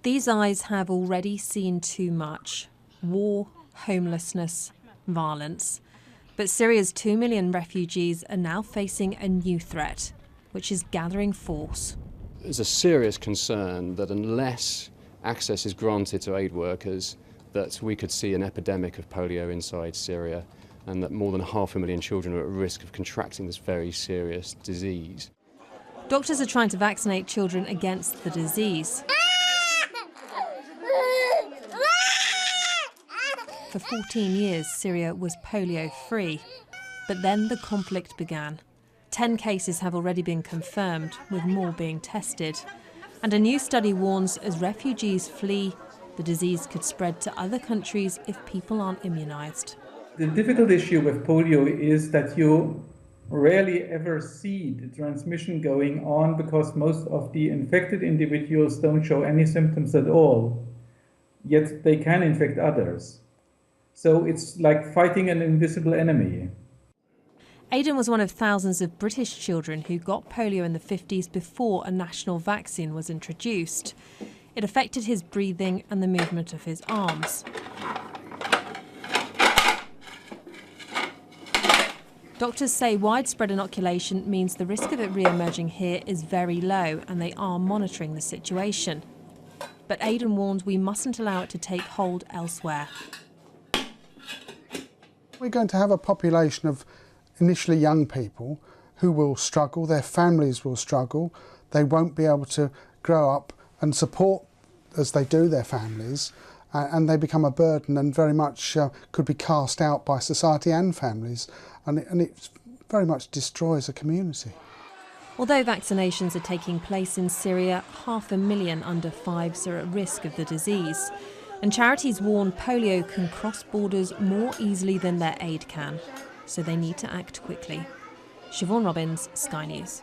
These eyes have already seen too much: war, homelessness, violence. But Syria's 2 million refugees are now facing a new threat, which is gathering force. There's a serious concern that unless access is granted to aid workers, that we could see an epidemic of polio inside Syria, and that more than 500,000 children are at risk of contracting this very serious disease. Doctors are trying to vaccinate children against the disease. For 14 years, Syria was polio-free. But then the conflict began. 10 cases have already been confirmed, with more being tested. And a new study warns as refugees flee, the disease could spread to other countries if people aren't immunised. The difficult issue with polio is that you rarely ever see the transmission going on because most of the infected individuals don't show any symptoms at all, yet they can infect others. So it's like fighting an invisible enemy. Aidan was one of thousands of British children who got polio in the 50s before a national vaccine was introduced. It affected his breathing and the movement of his arms. Doctors say widespread inoculation means the risk of it re-emerging here is very low, and they are monitoring the situation. But Aidan warns we mustn't allow it to take hold elsewhere. We're going to have a population of initially young people who will struggle, their families will struggle, they won't be able to grow up and support as they do their families, and they become a burden and very much could be cast out by society and families, and it very much destroys a community. Although vaccinations are taking place in Syria, 500,000 under 5s are at risk of the disease. And charities warn polio can cross borders more easily than their aid can, so they need to act quickly. Siobhan Robbins, Sky News.